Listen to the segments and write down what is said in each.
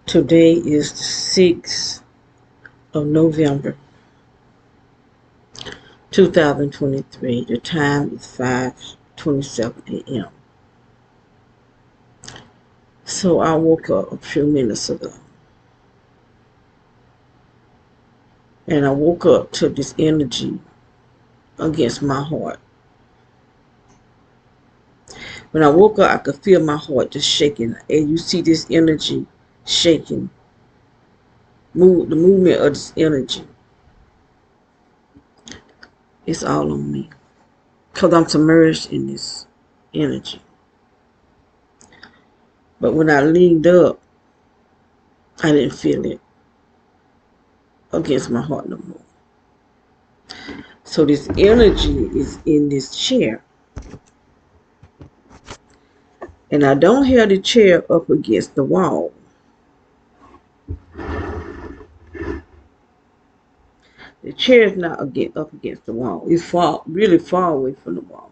Today is the 6th of November, 2023. The time is 5:27 a.m. So I woke up a few minutes ago. And I woke up to this energy against my heart. When I woke up, I could feel my heart just shaking. And you see this energy shaking. The movement of this energy. It's all on me. Because I'm submerged in this energy. But when I leaned up, I didn't feel it against my heart no more. So this energy is in this chair. And I don't have the chair up against the wall. The chair is not up against the wall. It's really far away from the wall.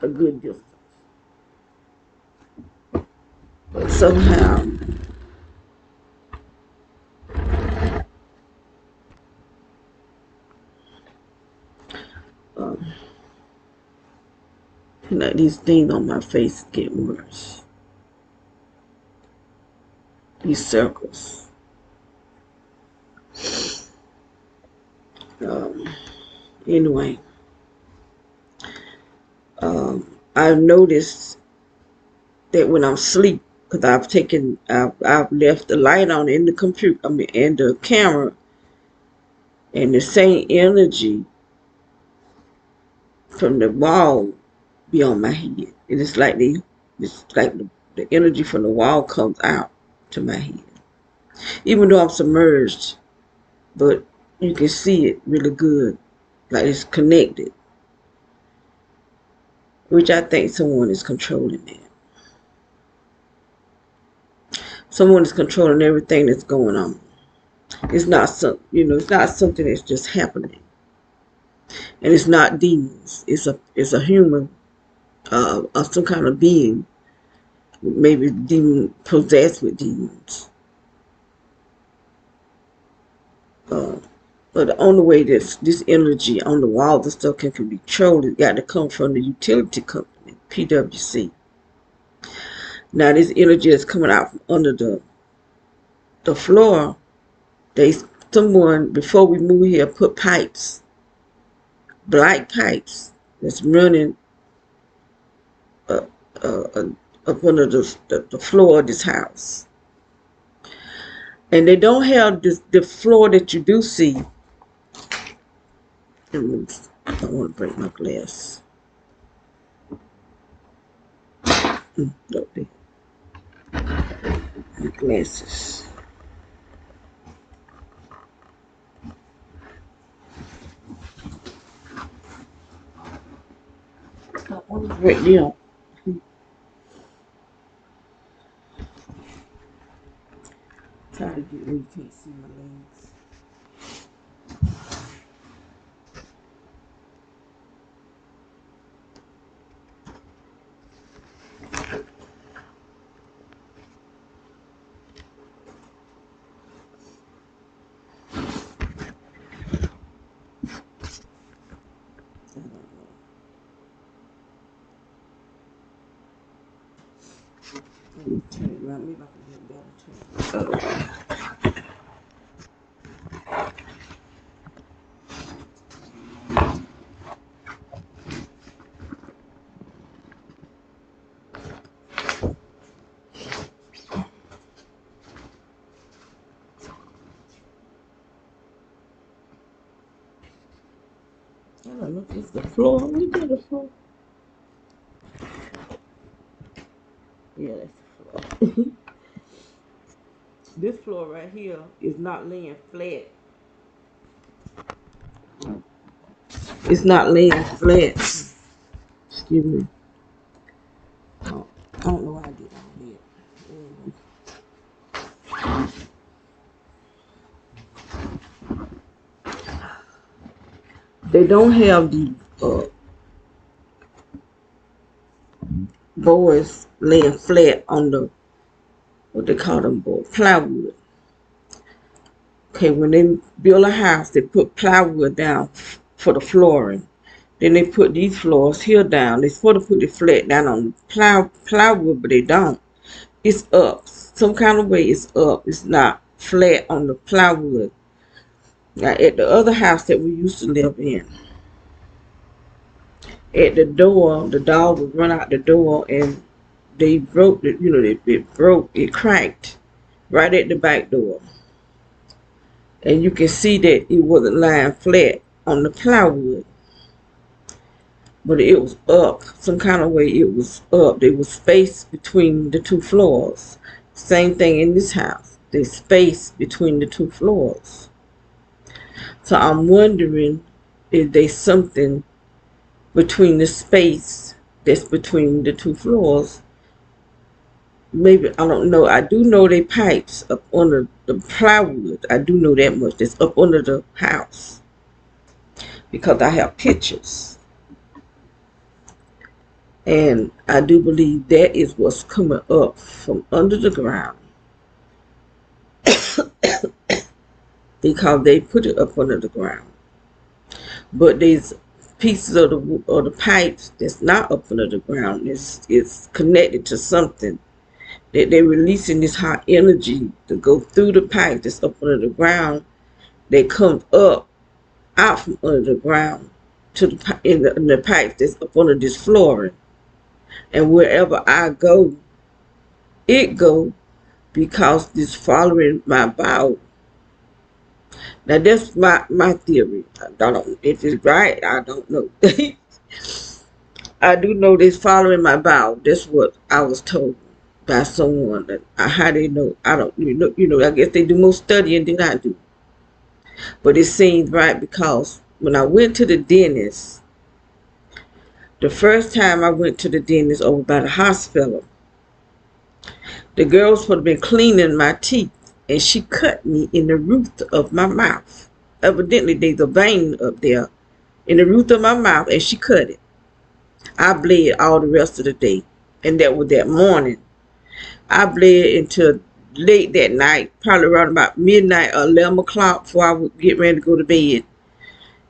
A good distance. But somehow, um, these things on my face get worse. These circles. Anyway, I've noticed that when I'm asleep, because I've left the light on in the computer, in the camera, and the same energy from the wall be on my head. And it's like the energy from the wall comes out to my head. Even though I'm submerged, but you can see it really good, like it's connected, which I think someone is controlling it. Someone is controlling everything that's going on. It's not it's not something that's just happening, and it's not demons. It's a human, some kind of being, maybe demon possessed with demons. But the only way this energy on the walls and stuff can be controlled, it got to come from the utility company, PwC. Now this energy that's coming out from under the floor, someone before we move here put pipes, black pipes that's running up under the floor of this house. And they don't have the floor that you do see. I don't want to break my glass. Look there. My glasses. Right there. Try to get where you can't see my legs. Let me turn it around. Maybe I can get better. I don't know if it's the floor. Look at the floor. Yeah, that's the floor. This floor right here is not laying flat. It's not laying flat. Excuse me. Oh, I don't know why I did all that. They don't have boys laying flat on the, what they call them boys, plywood. Okay, when they build a house, they put plywood down for the flooring. Then they put these floors here down. They're supposed to put it flat down on the plywood, but they don't. It's up. Some kind of way it's up. It's not flat on the plywood. Now, at the other house that we used to live in, at the door, the dog would run out the door and they broke it, it cracked right at the back door. And you can see that it wasn't lying flat on the plywood, but it was up. Some kind of way it was up. There was space between the two floors. Same thing in this house. There's space between the two floors. So I'm wondering if there's something between the space that's between the two floors. Maybe, I don't know. I do know they pipes up under the plywood. I do know that much. That's up under the house. Because I have pictures. And I do believe that is what's coming up from under the ground. Because they put it up under the ground. But there's pieces of the pipes that's not up under the ground. It's connected to something. That they're releasing this hot energy to go through the pipe that's up under the ground. They come up out from under the ground to in the pipe that's up under this flooring. And wherever I go, it go because it's following my bow. Now that's my theory. I don't know if it's right. I don't know. I do know this following my bow. That's what I was told by someone. That how they know, I don't, I guess they do more studying than I do. But it seems right because when I went to the dentist, the first time I went to the dentist over by the hospital, the girl was supposed to be cleaning my teeth and she cut me in the root of my mouth. Evidently there's a vein up there in the root of my mouth and she cut it. I bled all the rest of the day, and that was that morning. I bled until late that night, probably around about midnight or 11 o'clock before I would get ready to go to bed.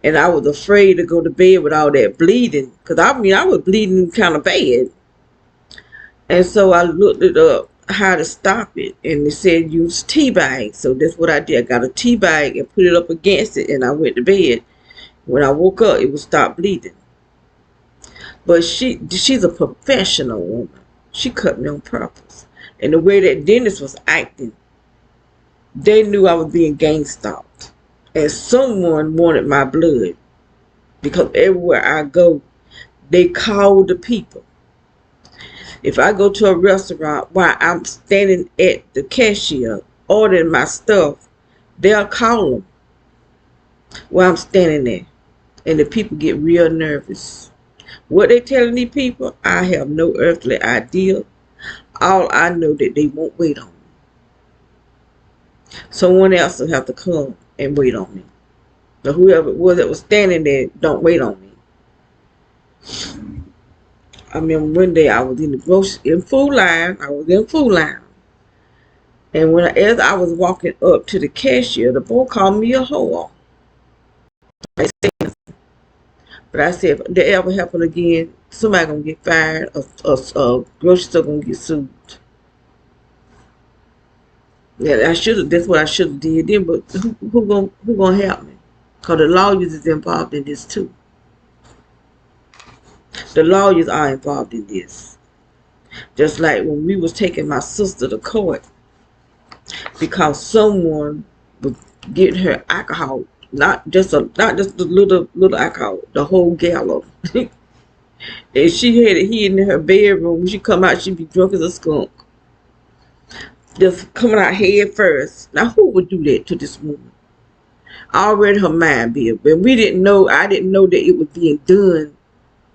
And I was afraid to go to bed with all that bleeding. Because I was bleeding kind of bad. And so I looked it up, how to stop it. And they said use tea bag. So that's what I did. I got a tea bag and put it up against it. And I went to bed. When I woke up, it would stop bleeding. But she's a professional woman. She cut me on purpose. And the way that dentist was acting, they knew I was being gang stalked. And someone wanted my blood. Because everywhere I go, they call the people. If I go to a restaurant while I'm standing at the cashier ordering my stuff, they'll call them while I'm standing there. And the people get real nervous. What they telling these people, I have no earthly idea. All I know that they won't wait on me. Someone else will have to come and wait on me. But whoever it was that was standing there, don't wait on me. I remember one day I was in the food line. I was in food line. And as I was walking up to the cashier, the boy called me a whore. I said, but I said, if that ever happen again, somebody gonna get fired, or grocery store gonna get sued. Yeah, that's what I should have did then, but who gonna help me? Because the lawyers is involved in this too. The lawyers are involved in this. Just like when we was taking my sister to court because someone was getting her alcohol, not just the little alcohol, the whole gallon. And she had it hidden in her bedroom. When she come out, she'd be drunk as a skunk. Just coming out head first. Now who would do that to this woman? Already her mind be up. And I didn't know that it was being done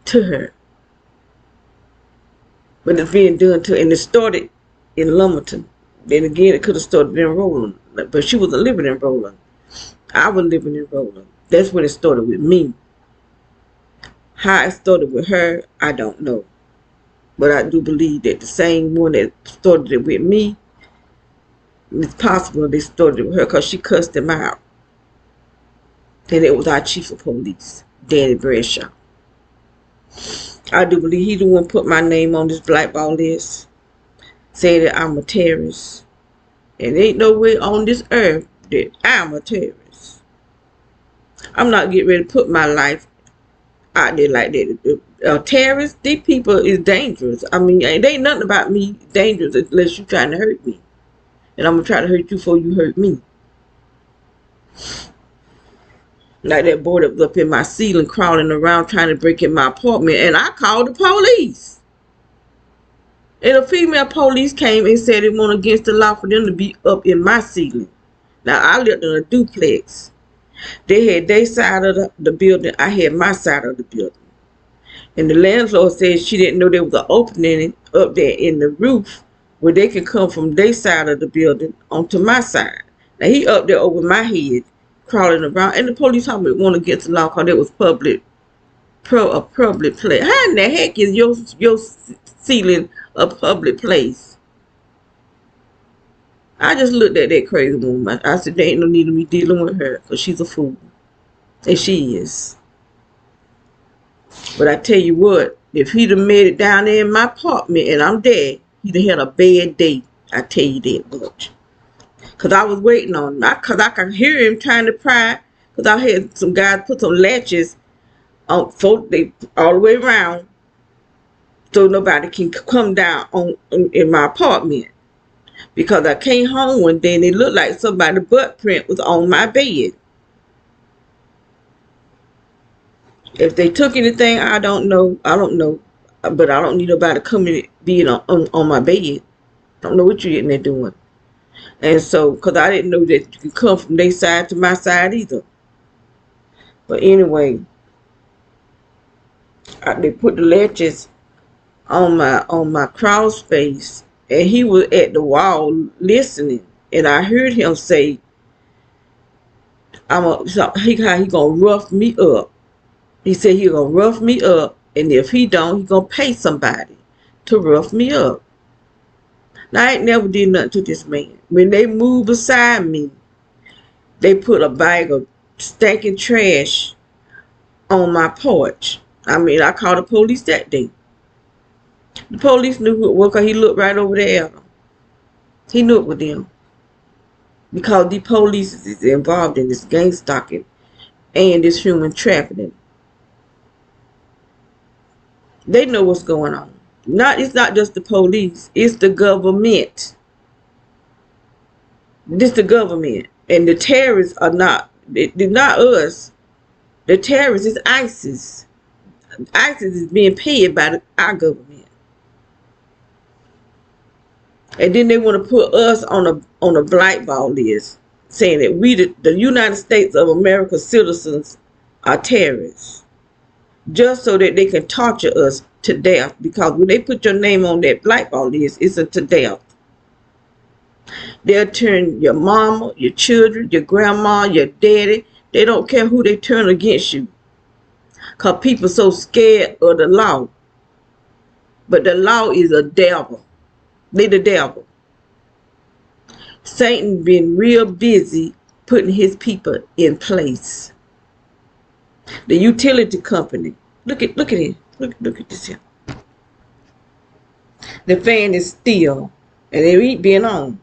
to her. But it's being done to her. And it started in Lumberton. Then again, it could have started in Roland. But she wasn't living in Roland. I was living in Roland. That's when it started with me. How it started with her, I don't know. But I do believe that the same one that started it with me, it's possible they started it with her because she cussed him out. And it was our chief of police, Danny Bradshaw. I do believe he the one put my name on this blackball list, saying that I'm a terrorist. And ain't no way on this earth that I'm a terrorist. I'm not getting ready to put my life out there like that. Terrorists, these people is dangerous. I mean, it ain't nothing about me dangerous unless you trying to hurt me. And I'm going to try to hurt you before you hurt me. Like that boy that was up in my ceiling crawling around trying to break in my apartment. And I called the police. And a female police came and said it went against the law for them to be up in my ceiling. Now, I lived in a duplex. They had their side of the building. I had my side of the building. And the landlord said she didn't know there was an opening up there in the roof where they could come from their side of the building onto my side. Now, he up there over my head, crawling around. And the police told me it went against the law because it was a public place. How in the heck is your ceiling a public place? I just looked at that crazy woman. I said, there ain't no need of me dealing with her because she's a fool. And she is. But I tell you what, if he'd have made it down there in my apartment and I'm dead, he'd have had a bad day. I tell you that much. Because I was waiting on him. Because I could hear him trying to pry. Because I had some guys put some latches on all the way around so nobody can come down in my apartment. Because I came home one day and it looked like somebody's butt print was on my bed. If they took anything, I don't know. But I don't need nobody coming being on my bed. I don't know what you're getting there doing. And so, because I didn't know that you could come from their side to my side either. But anyway, they put the latches on my crawl space, and he was at the wall listening, and I heard him say, he gonna rough me up. He said he gonna rough me up, and if he don't, he gonna pay somebody to rough me up. Now, I ain't never did nothing to this man. When they moved beside me, they put a bag of stinking trash on my porch. I mean, I called the police that day. The police knew who it was because he looked right over there at them. He knew it was them. Because the police is involved in this gang stalking and this human trafficking. They know what's going on. It's not just the police. It's the government. This the government. And the terrorists are not. They're not us. The terrorists is ISIS. ISIS is being paid by our government. And then they want to put us on a blackball list, saying that we, the United States of America citizens, are terrorists. Just so that they can torture us to death. Because when they put your name on that blackball list, it's to death. They'll turn your mama, your children, your grandma, your daddy. They don't care who they turn against you. Because people so scared of the law. But the law is a devil. They the devil. Satan been real busy putting his people in place. The utility company. Look at it. Look at this here. The fan is still, and it ain't being on.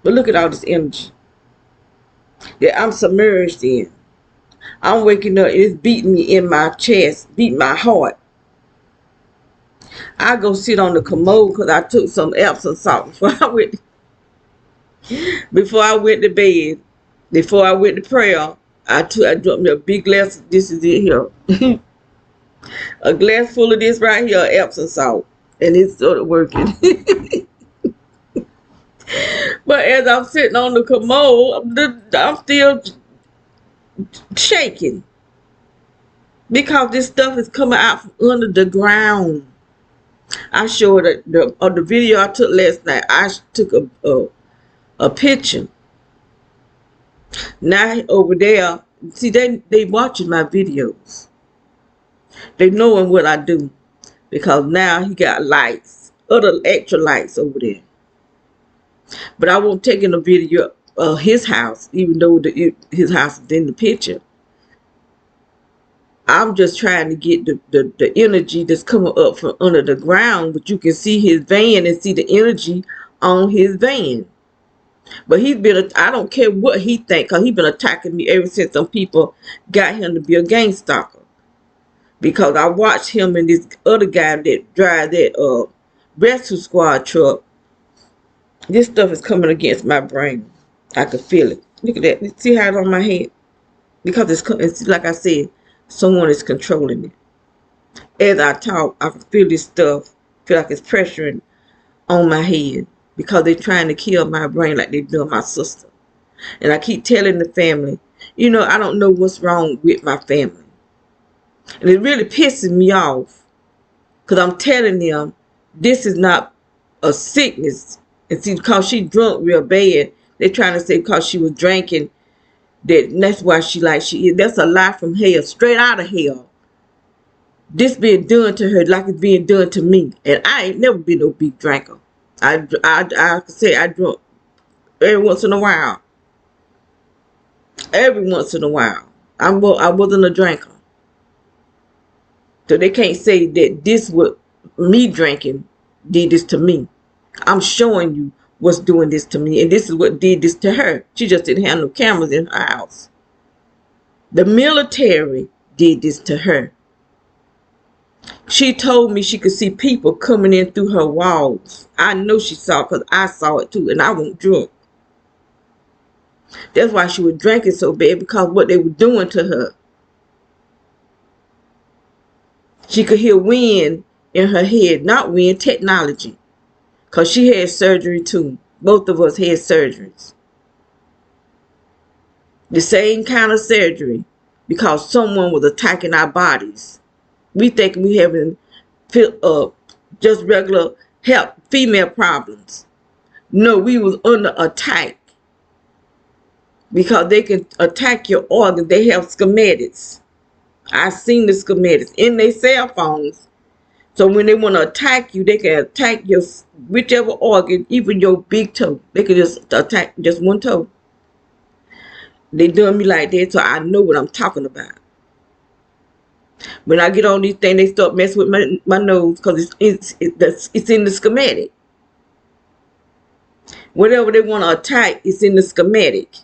But look at all this energy that I'm submerged in. I'm waking up, it's beating me in my chest, beating my heart. I go sit on the commode because I took some Epsom salt before I went to bed. Before I went to prayer, I dropped me a big glass. This is it here. A glass full of this right here, Epsom salt. And it started working. But as I'm sitting on the commode, I'm still shaking. Because this stuff is coming out from under the ground. I showed the video I took last night. I took a picture. Now over there, see, they watching my videos. They knowing what I do. because now he got lights, other extra lights over there. But I won't take in a video of his house, even though his house is in the picture. I'm just trying to get the energy that's coming up from under the ground, but you can see his van and see the energy on his van. But he's been, I don't care what he think, because he's been attacking me ever since some people got him to be a gang stalker. Because I watched him and this other guy that drive that rescue squad truck. This stuff is coming against my brain. I can feel it. Look at that. See how it's on my head? Because it's like I said, someone is controlling it. As I talk, I can feel this stuff. Feel like it's pressuring on my head. Because they're trying to kill my brain like they've done my sister. And I keep telling the family, you know, I don't know what's wrong with my family. And it really pisses me off. Because I'm telling them, this is not a sickness. And see, because she drunk real bad, they're trying to say because she was drinking, that's why she like she is. That's a lie from hell, straight out of hell. This being done to her like it's being done to me. And I ain't never been no big drinker. I say I drunk every once in a while. Every once in a while. I wasn't a drinker. So they can't say that this what me drinking did this to me. I'm showing you what's doing this to me. And this is what did this to her. She just didn't have no cameras in her house. The military did this to her. She told me she could see people coming in through her walls. I know she saw it because I saw it too. And I wasn't drunk. That's why she was drinking so bad, because what they were doing to her. She could hear wind in her head. Not wind, technology. Because she had surgery too. Both of us had surgeries. The same kind of surgery. Because someone was attacking our bodies. We think we having just regular health, female problems. No, we was under attack. Because they can attack your organs. They have schematics. I've seen the schematics in their cell phones. So when they want to attack you, they can attack your whichever organ, even your big toe. They can just attack just one toe. They done me like that, so I know what I'm talking about. When I get on these things, they start messing with my nose because it's in the schematic. Whatever they want to attack, it's in the schematic.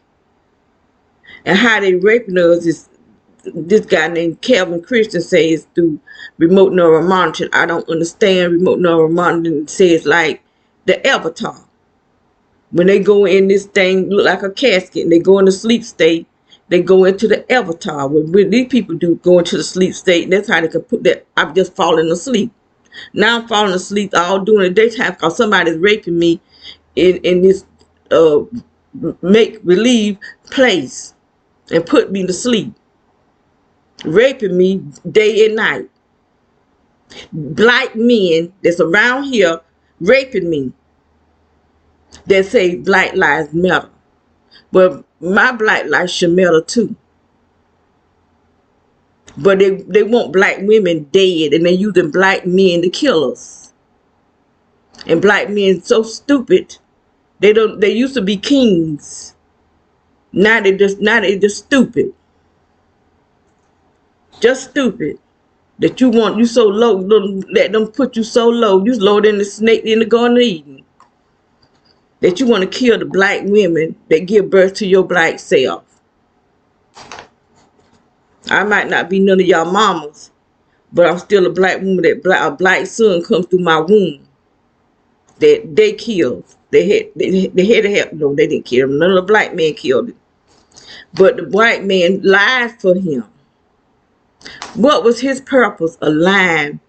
And how they raping us is, this guy named Calvin Christian says, through remote neural monitoring. I don't understand remote neural monitoring. It says like the avatar. When they go in this thing, look like a casket, and they go in the sleep state, they go into the avatar. When these people do go into the sleep state, that's how they can put that. I'm just falling asleep. Now I'm falling asleep all during the daytime because somebody's raping me in this make-believe place and put me to sleep. Raping me day and night. Black men that's around here raping me. That say Black Lives Matter. But my Black lives should matter too. But they want black women dead, and they're using black men to kill us. And black men so stupid. They used to be kings. Now they just stupid. Just stupid. That you so low, let them put you so low. You lower than the snake in the Garden of Eden. That you want to kill the black women that give birth to your black self. I might not be none of y'all mamas, but I'm still a black woman that a black son comes through my womb. That they killed. They had to help. No, they didn't kill him. None of the black men killed him. But the white man lied for him. What was his purpose of lying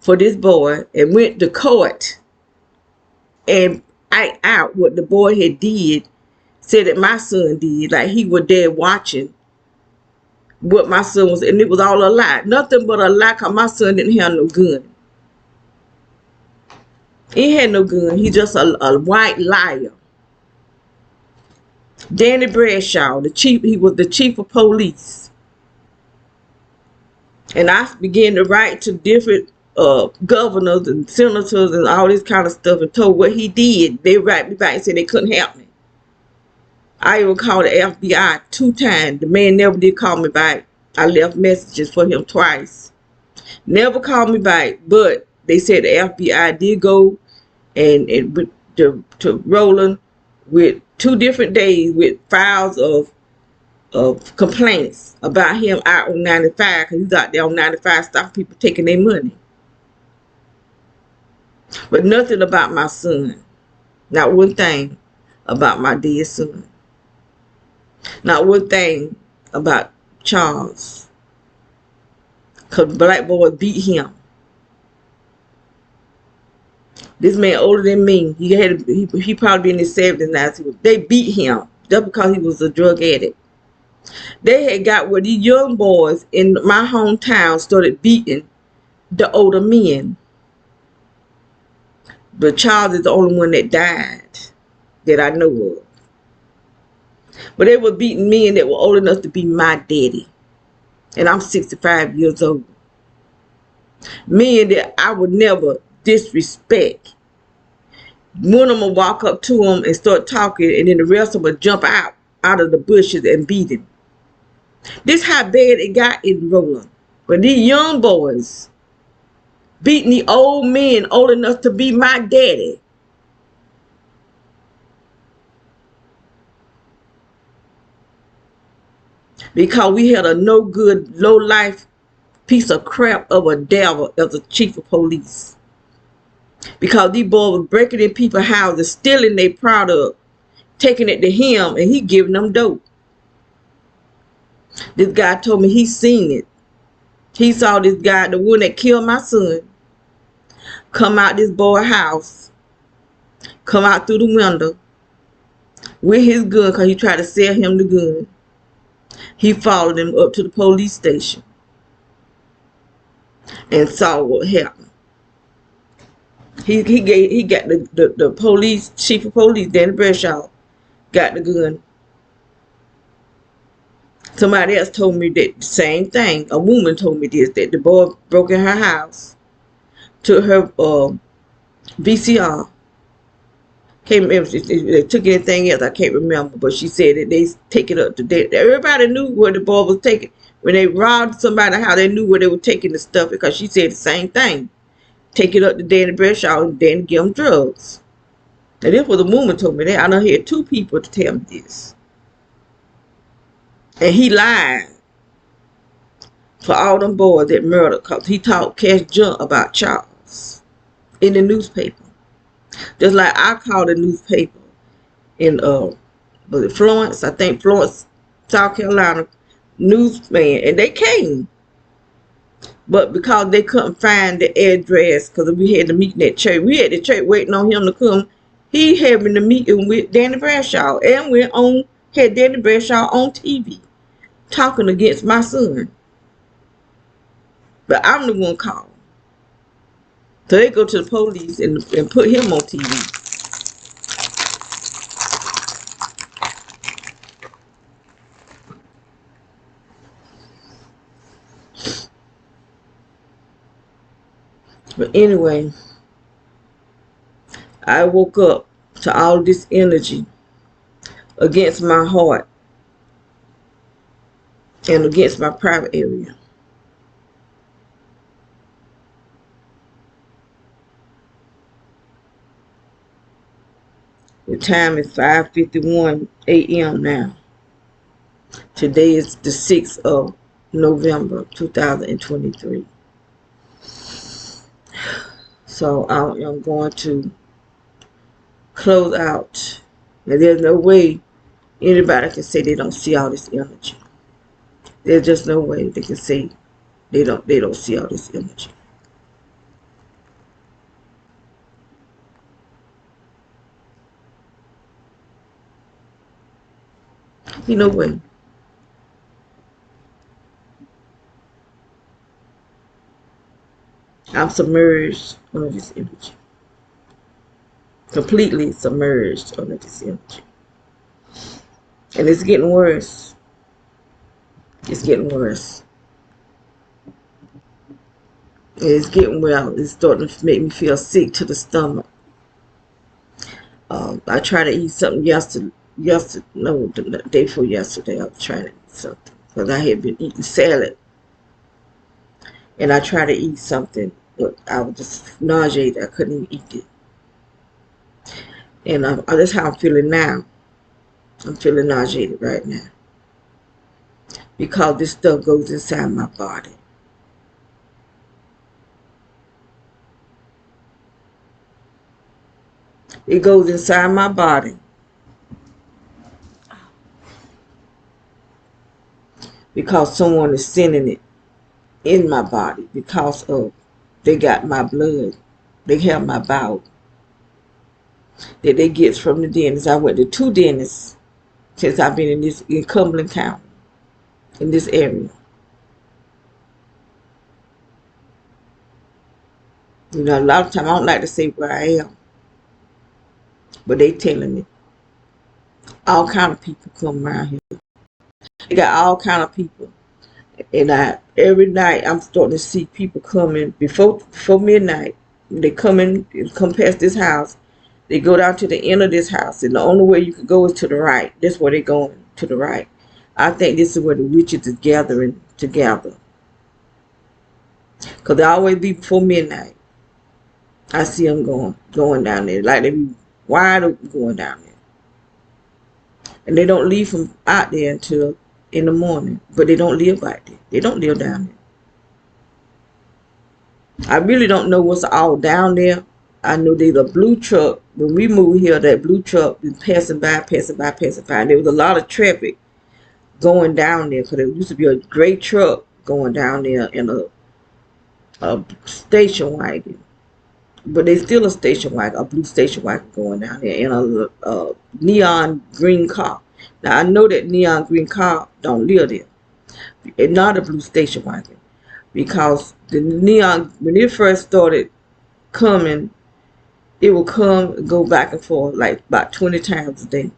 for this boy and went to court and act out what the boy had did, said that my son did, like he was there watching what my son was, and it was all a lie. Nothing but a lie, because my son didn't have no gun. He had no gun. He just a white liar. Danny Bradshaw, he was the chief of police. And I began to write to different governors and senators and all this kind of stuff and told what he did. They write me back and said they couldn't help me. I even called the FBI 2 times. The man never did call me back. I left messages for him twice. Never called me back, but they said the FBI did go and to Roland with 2 different days with files of complaints about him out on 95 because he's out there on 95 stopping people taking their money. But nothing about my son. Not one thing about my dear son. Not one thing about Charles. Because black boy beat him. This man older than me. He probably been in his 70s now. They beat him just because he was a drug addict. They had got where these young boys in my hometown started beating the older men. But Charles is the only one that died that I know of. But they were beating men that were old enough to be my daddy. And I'm 65 years old. Men that I would never disrespect. One of them would walk up to him and start talking, and then the rest of them would jump out of the bushes and beat him. This how bad it got in Roland. But these young boys beating the old men old enough to be my daddy. Because we had a no good, low life piece of crap of a devil as a chief of police. Because these boys were breaking in people's houses, stealing their product, taking it to him, and he giving them dope. This guy told me he seen it. He saw this guy, the one that killed my son, come out this boy's house, come out through the window with his gun because he tried to sell him the gun. He followed him up to the police station and saw what happened. He got the police, chief of police, Danny Bradshaw, got the gun. Somebody else told me that the same thing. A woman told me this, that the boy broke in her house, took her VCR. Can't remember if they took anything else. I can't remember, but she said that they take it up to date. Everybody knew where the boy was taking. When they robbed somebody, how they knew where they were taking the stuff, because she said the same thing. Take it up to Danny Bradshaw and Danny give them drugs. And this was a woman told me that. I done had 2 people to tell me this. And he lied for all them boys that murdered, because he talked cash junk about Charles in the newspaper. Just like I called the newspaper in was it Florence? I think Florence, South Carolina, newsman, and they came. But because they couldn't find the address, because we had to meet in that church, we had the church waiting on him to come. He having the meeting with Danny Bradshaw, and had Danny Bradshaw on TV talking against my son. But I'm the one called. So they go to the police and put him on TV. But anyway, I woke up to all this energy against my heart and against my private area. The time is 5:51 a.m. now. Today is the 6th of November 2023. So I am going to close out. Now, there's no way anybody can say they don't see all this energy. There's just no way they can say they don't see all this energy. You know what? I'm submerged under this energy. Completely submerged under this energy. And it's getting worse. It's getting worse. It's getting well. It's starting to make me feel sick to the stomach. I tried to eat something no, the day before yesterday. I was trying to eat something because I had been eating salad, and I tried to eat something, but I was just nauseated. I couldn't eat it, and that's how I'm feeling now. I'm feeling nauseated right now because this stuff goes inside my body. It goes inside my body because someone is sending it in my body because of they got my blood. They have my bowel that they get from the dentist. I went to 2 dentists since I've been in Cumberland County, in this area. You know, a lot of time I don't like to say where I am, but they telling me all kind of people come around here. They got all kind of people, and every night I'm starting to see people coming before midnight. They come past this house. They go down to the end of this house, and the only way you can go is to the right. That's where they're going, to the right. I think this is where the witches is gathering together, because they always be before midnight. I see them going down there, like they be wide open going down there. And they don't leave from out there until in the morning, but they don't live out there. They don't live down there. I really don't know what's all down there. I know there's a blue truck. When we moved here, that blue truck was passing by. And there was a lot of traffic going down there because there used to be a gray truck going down there in a station wagon. But there's still a station wagon, a blue station wagon going down there in a neon green car. Now, I know that neon green car don't live there. It's not a blue station wagon because the neon, when it first started coming, it would come and go back and forth like about 20 times a day.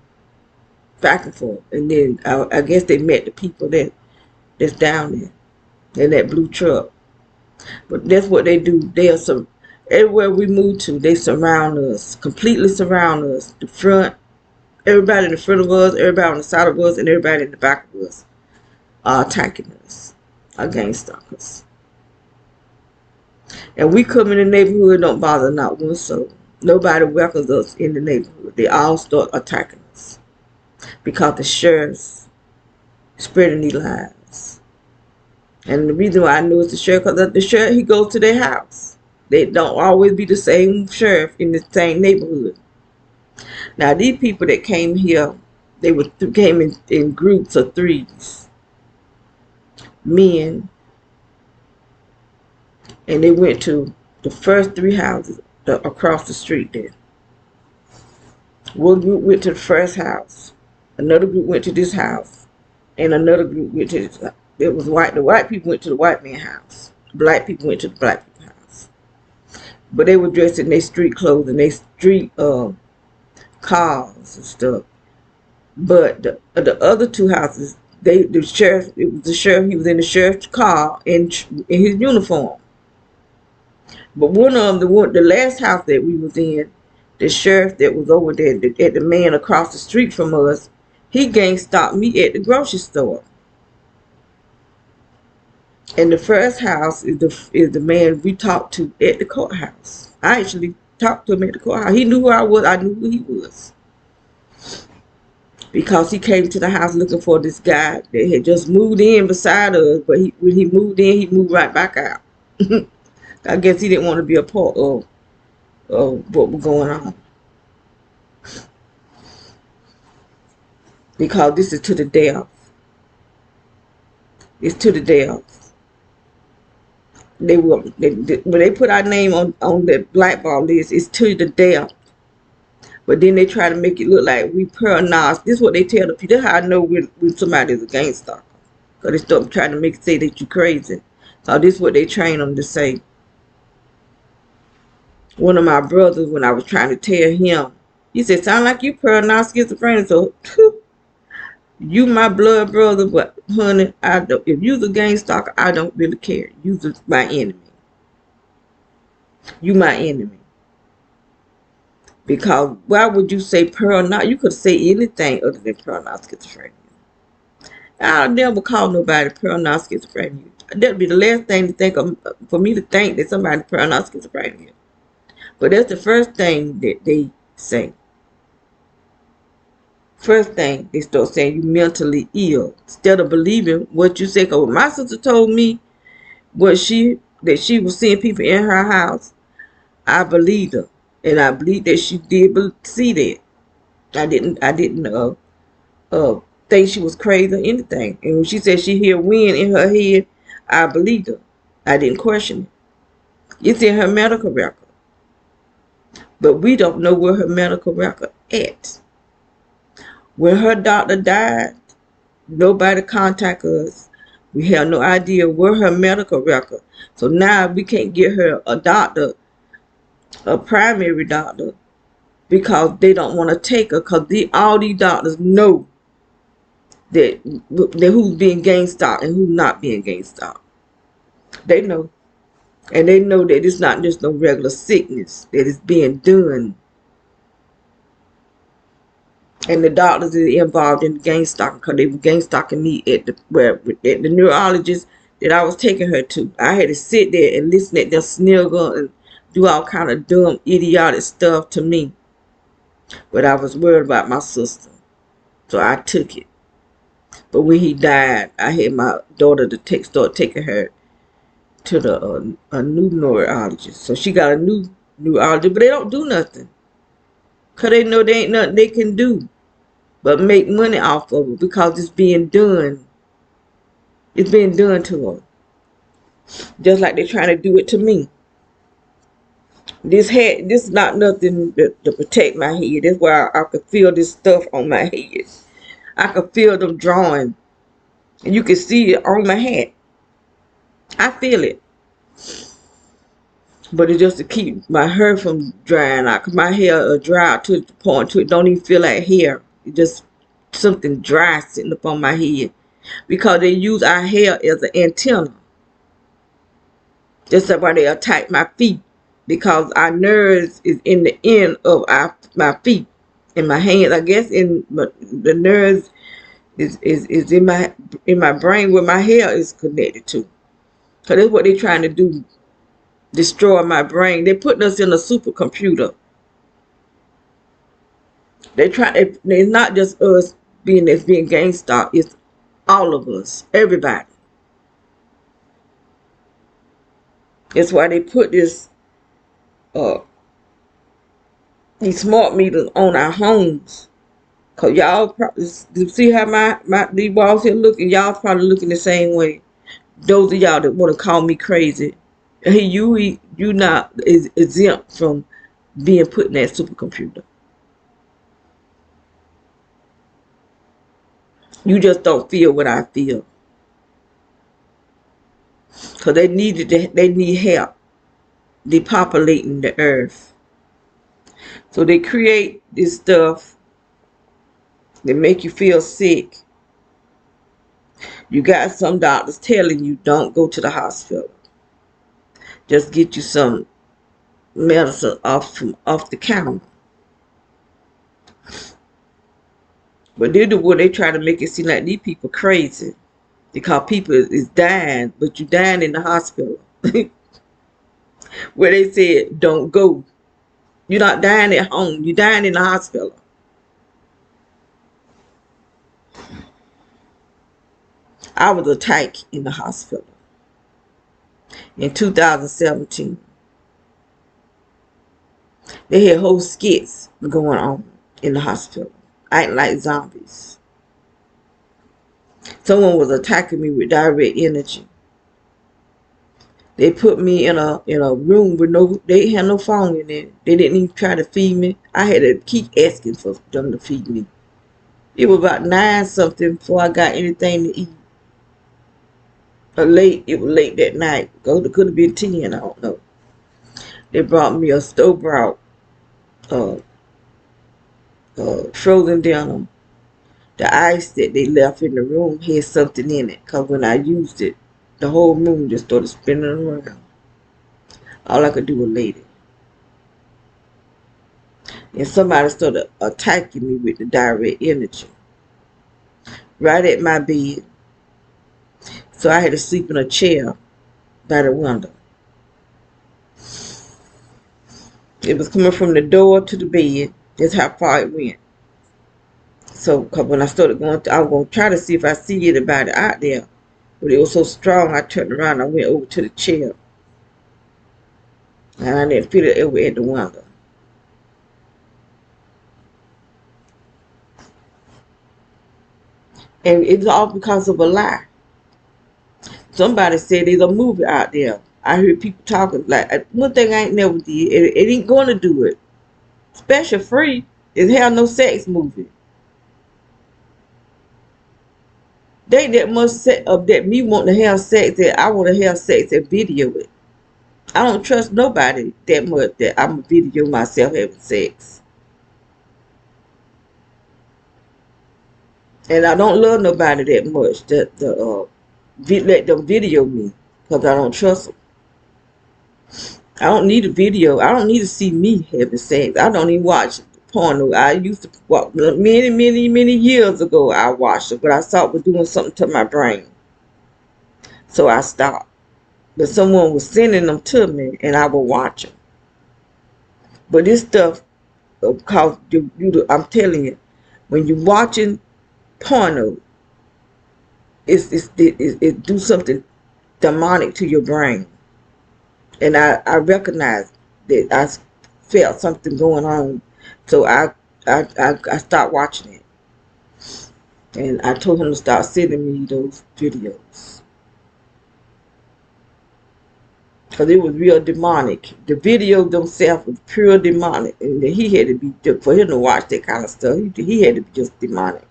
Back and forth. And then I guess they met the people that's down there in that blue truck. But that's what they do. Everywhere we move to, they surround us, completely surround us. The front, everybody in the front of us, everybody on the side of us, and everybody in the back of us are attacking us, against us. And we come in the neighborhood, don't bother not one soul. Nobody welcomes us in the neighborhood. They all start attacking us because the sheriff's spreading these lies. And the reason why I know it's the sheriff, because the sheriff, he goes to their house. They don't always be the same sheriff in the same neighborhood. Now, these people that came here, came in groups of 3s, men, and they went to the first 3 houses across the street there. One group went to the first house, another group went to this house, and another group went to this. It was white. The white people went to the white man's house. The black people went to the black people's house. But they were dressed in their street clothes and their street cars and stuff. But the other 2 houses, it was the sheriff, he was in the sheriff's car in his uniform. But one of them, the last house that we was in, the sheriff that was over there at the man across the street from us, he gang stopped me at the grocery store. And the first house is the man we talked to at the courthouse. I actually talked to him at the courthouse. He knew who I was. I knew who he was. Because he came to the house looking for this guy that had just moved in beside us. But when he moved in, he moved right back out. I guess he didn't want to be a part of what was going on. Because this is to the death. It's to the death. When they put our name on the blackball list, it's to the death. But then they try to make it look like we paranoid. This is what they tell the people. That's how I know when somebody's a gangster. Because they start trying to make it say that you're crazy. So this is what they train them to say. One of my brothers, when I was trying to tell him, he said, sound like you paranoid schizophrenic. So, you my blood brother, but honey, if you're a gang stalker, I don't really care. You're my enemy. You my enemy. Because why would you say paranoid? You could say anything other than paranoid schizophrenia. I'll never call nobody paranoid schizophrenia. That'd be the last thing to think of for me to think that somebody paranoid schizophrenia. But that's the first thing that they say. First thing they start saying, you mentally ill. Instead of believing what you say. Because my sister told me that she was seeing people in her house, I believed her. And I believe that she did see that. I didn't think she was crazy or anything. And when she said she hear wind in her head, I believed her. I didn't question it. It's in her medical record. But we don't know where her medical record at. When her doctor died, nobody contact us. We have no idea where her medical record. So now we can't get her a doctor, a primary doctor, because they don't want to take her. Because all these doctors know that who's being gain stock and who's not being gain stock. They know. And they know that it's not just no regular sickness that is being done. And the doctors are involved in gain stocking because they were gain stocking me at the neurologist that I was taking her to. I had to sit there and listen at them sniggle and do all kind of dumb, idiotic stuff to me. But I was worried about my sister. So I took it. But when he died, I had my daughter to start taking her to a new neurologist. So she got a new neurologist, but they don't do nothing. Because they know there ain't nothing they can do but make money off of it because it's being done. It's being done to her. Just like they're trying to do it to me. This is not nothing to protect my head. That's why I could feel this stuff on my head. I could feel them drawing. And you can see it on my hat. I feel it. But it's just to keep my hair from drying out. Because my hair dry out to the point to it don't even feel like hair. It's just something dry sitting up on my head. Because they use our hair as an antenna. That's why they attack my feet. Because our nerves is in the end of my feet. And my hands, I guess the nerves is in my brain where my hair is connected to. So that's what they're trying to do. Destroy my brain. They're putting us in a supercomputer. It's not just us being GameStop. It's all of us. Everybody. That's why they put these smart meters on our homes. Cause y'all probably see how these walls here looking. Y'all probably looking the same way. Those of y'all that want to call me crazy, you not is exempt from being put in that supercomputer. You just don't feel what I feel. Cause they need help depopulating the earth. So they create this stuff that make you feel sick. You got some doctors telling you don't go to the hospital. Just get you some medicine off the counter. But they try to make it seem like these people crazy. Because people is dying, but you dying in the hospital. Where they said don't go. You're not dying at home. You're dying in the hospital. I was attacked in the hospital in 2017. They had whole skits going on in the hospital, acting like zombies. Someone was attacking me with direct energy. They put me in a room with they had no phone in there. They didn't even try to feed me. I had to keep asking for them to feed me. It was about 9 something before I got anything to eat. It was late that night. It could have been 10, I don't know. They brought me a store-bought frozen dinner. The ice that they left in the room had something in it. Because when I used it, the whole room just started spinning around. All I could do was lay there. And somebody started attacking me with the direct energy right at my bed. So I had to sleep in a chair by the window. It was coming from the door to the bed. That's how far it went. So, cause when I started going, I was going to try to see if I see anybody out there. But it was so strong, I turned around. I went over to the chair. And I didn't feel it ever at the window. And it was all because of a lie. Somebody said there's a movie out there. I heard people talking like, one thing I ain't never did. It ain't going to do it. Special free is Hell No Sex movie. They that much set up that me want to have sex that I want to have sex and video it. I don't trust nobody that much that I'm gonna video myself having sex. And I don't love nobody that much that let them video me because I don't trust them. I don't need a video. I don't need to see me having sex. I don't even watch porno. I used to watch many years ago. I watched it, but I saw it was doing something to my brain, so I stopped. But someone was sending them to me, and I would watch them. But this stuff, cause I'm telling you, when you're watching porno, it do something demonic to your brain. And I recognized that I felt something going on, so I stopped watching it, and I told him to start sending me those videos because it was real demonic. The videos themselves was pure demonic, and he had to be, for him to watch that kind of stuff. He had to be just demonic.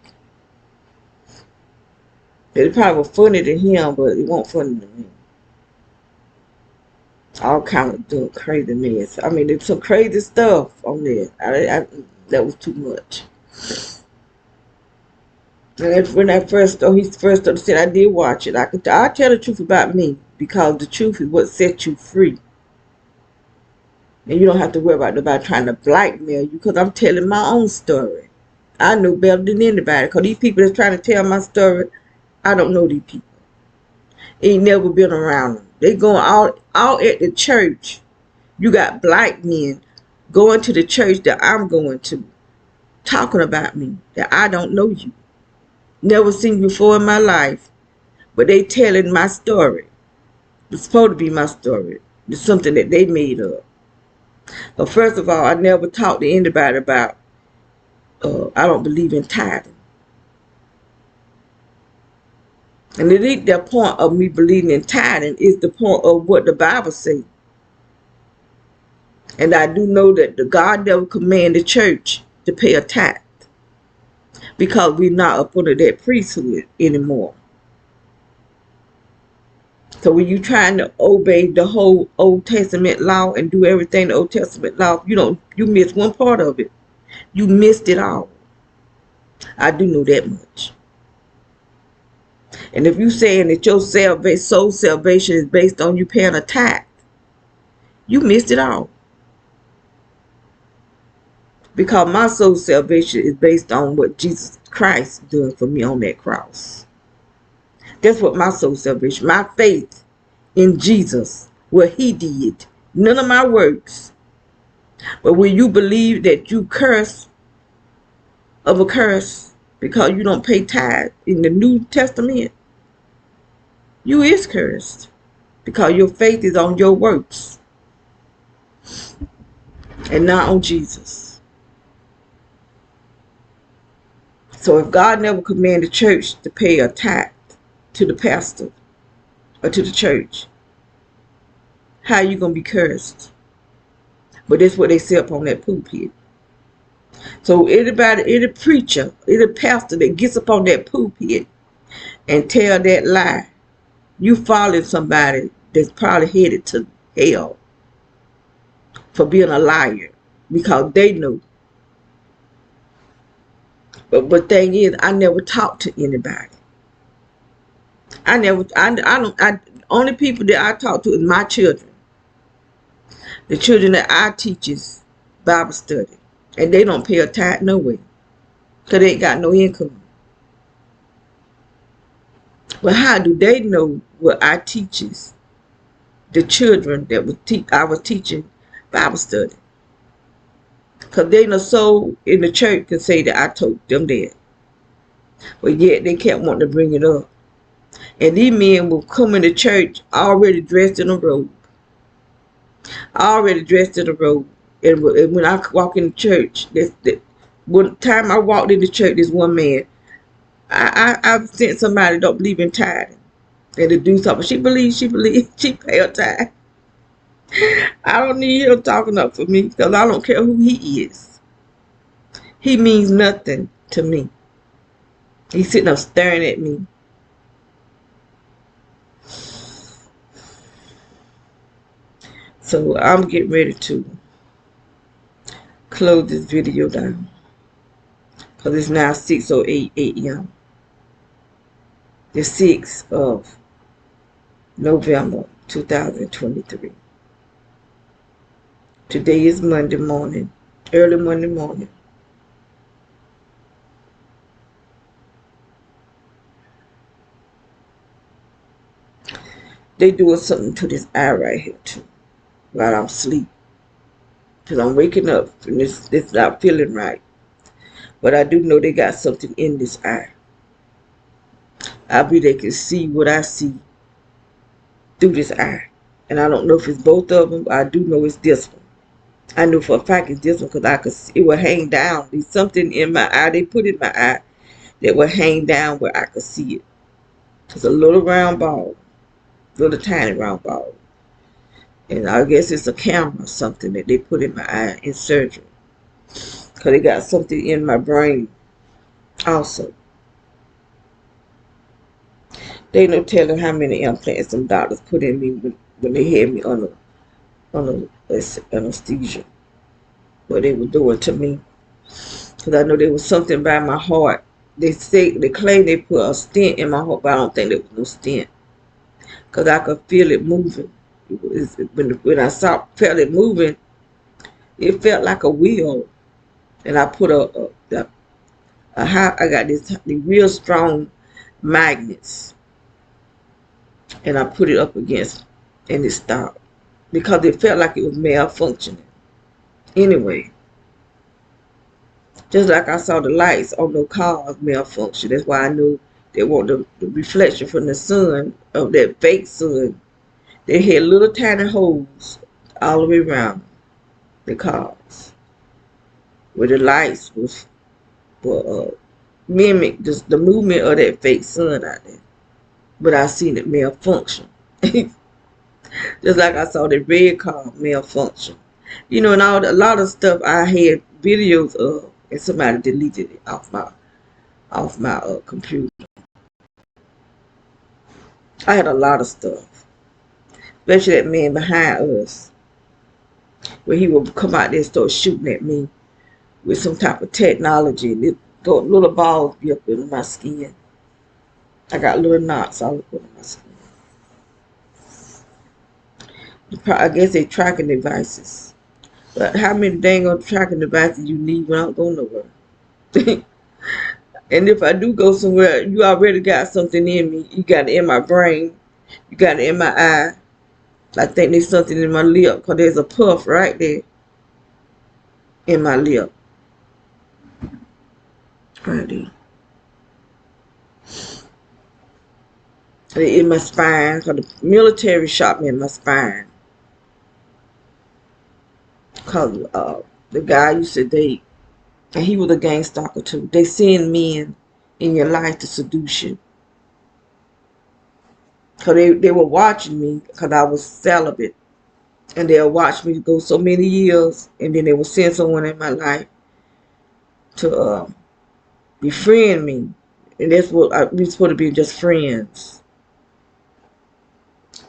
It probably was funny to him, but it wasn't funny to me. All kind of doing crazy mess. I mean, there's some crazy stuff on there. That was too much. And when he first started saying, I did watch it. I tell the truth about me because the truth is what sets you free. And you don't have to worry about nobody trying to blackmail you because I'm telling my own story. I know better than anybody because these people that's trying to tell my story, I don't know these people. Ain't never been around them. They going out at the church. You got black men going to the church that I'm going to, talking about me, that I don't know you. Never seen you before in my life. But they telling my story. It's supposed to be my story. It's something that they made up. But first of all, I never talked to anybody about, I don't believe in tithing. And it ain't the point of me believing in tithing. It's the point of what the Bible says. And I do know that the God never commanded the church to pay a tithe because we're not up under that priesthood anymore. So when you're trying to obey the whole Old Testament law and do everything the Old Testament law, you miss one part of it. You missed it all. I do know that much. And if you're saying that your soul salvation is based on you paying a tithe, you missed it all. Because my soul salvation is based on what Jesus Christ doing for me on that cross. That's what my soul salvation, my faith in Jesus, what he did. None of my works. But when you believe that you curse of a curse because you don't pay tithe in the New Testament, you is cursed because your faith is on your works and not on Jesus. So if God never commanded the church to pay a tithe to the pastor or to the church, how are you going to be cursed? But that's what they say up on that pulpit. So any preacher, any pastor that gets up on that pulpit and tell that lie, you following somebody that's probably headed to hell for being a liar because they know. But thing is, I never talked to anybody. Only people that I talk to is my children. The children that I teach is Bible study. And they don't pay a tithe no way. Because they ain't got no income. But how do they know what I teaches the children that I was teaching Bible study? Because they know so in the church can say that I told them that. But yet they kept wanting to bring it up. And these men will come in the church already dressed in a robe. Already dressed in a robe. And when I walk in the church, one time I walked in the church, this one man, I've sent somebody that don't believe in tithing. And to do something. She believes, she pay her tithe. I don't need him talking up for me because I don't care who he is. He means nothing to me. He's sitting up staring at me. So I'm getting ready to close this video down because it's now 6:08 a.m. the 6th of November 2023. Today is Monday morning, early Monday morning. They doing something to this eye right here too while I'm asleep. Because I'm waking up and it's not feeling right. But I do know they got something in this eye. I believe they can see what I see through this eye. And I don't know if it's both of them. I do know it's this one. I know for a fact it's this one because I could see it will hang down. There's something in my eye they put in my eye that will hang down where I could see it. It's a little round ball. Little tiny round ball. And I guess it's a camera or something that they put in my eye in surgery. Because they got something in my brain also. They no telling how many implants some doctors put in me when they had me on anesthesia. What they were doing to me. Because I know there was something by my heart. They claim they put a stent in my heart, but I don't think there was no stent. Because I could feel it moving. When I felt it moving, it felt like a wheel. And I put I got these real strong magnets. And I put it up against, and it stopped. Because it felt like it was malfunctioning. Anyway. Just like I saw the lights on the cars malfunction. That's why I knew they want the reflection from the sun, of that fake sun. They had little tiny holes all the way around the cars. Where the lights were mimic just the movement of that fake sun out there. But I seen it malfunction. Just like I saw the red car malfunction. You know, and a lot of stuff I had videos of, and somebody deleted it off my computer. I had a lot of stuff, especially that man behind us, where he would come out there and start shooting at me with some type of technology, and it thought little balls be up in my skin. I got little knots all up in my skin. I guess they tracking devices. But how many dang old tracking devices you need when I don't go nowhere? And if I do go somewhere, you already got something in me. You got it in my brain. You got it in my eye. I think there's something in my lip because there's a puff right there in my lip. Right there. In my spine, because the military shot me in my spine. Because the guy I used to date, and he was a gang stalker too. They send men in your life to seduce you. Because they were watching me because I was celibate. And they'll watch me go so many years, and then they will send someone in my life to befriend me. And that's what we're supposed to be, just friends.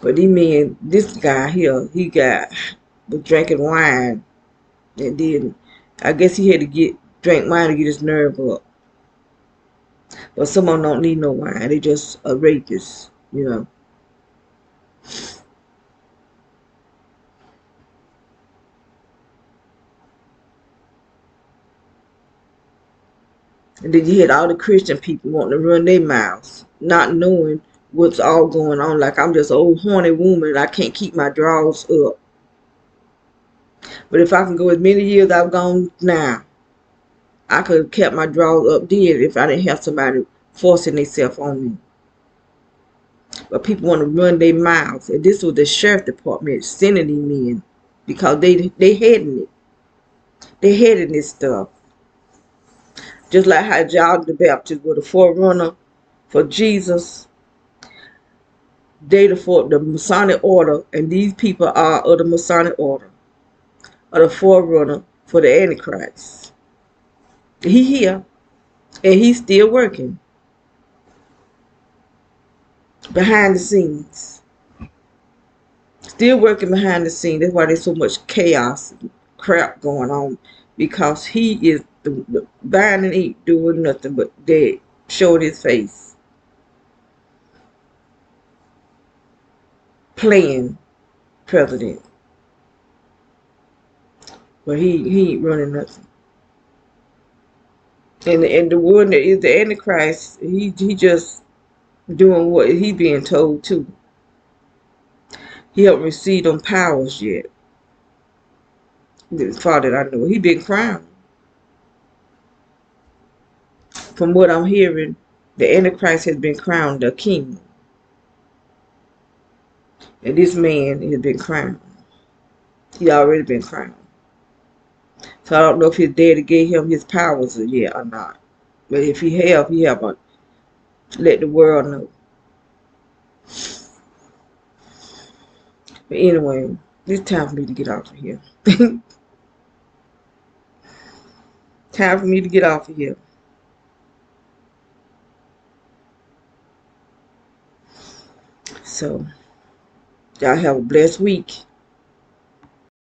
But this guy here, was drinking wine. And then I guess he had to drink wine to get his nerve up. But some of them don't need no wine. They just a rapist, you know. And then you had all the Christian people wanting to run their mouths, not knowing what's all going on. Like, I'm just an old horny woman. I can't keep my drawers up. But if I can go as many years I've gone now, I could have kept my drawers up then if I didn't have somebody forcing themselves on me. But people want to run their mouths. And this was the sheriff department sending these men because they heading it. They heading this stuff. Just like how John the Baptist was the forerunner for Jesus. They the Masonic order, and these people are of the Masonic order, are the forerunner for the Antichrist. He here, and he's still working behind the scenes. Still working behind the scenes. That's why there's so much chaos and crap going on, because he is the buying and eat, doing nothing but dead, showing his face, playing president. But he ain't running nothing. And the one that is the Antichrist, he just doing what he being told to. He haven't received them powers yet. As far that I know, he been crowned. From what I'm hearing, the Antichrist has been crowned a king, and this man has been crowned. He already been crowned. So I don't know if his daddy gave him his powers yet or not. But if he haven't let the world know. But anyway, it's time for me to get off of here. Time for me to get off of here. So, y'all have a blessed week.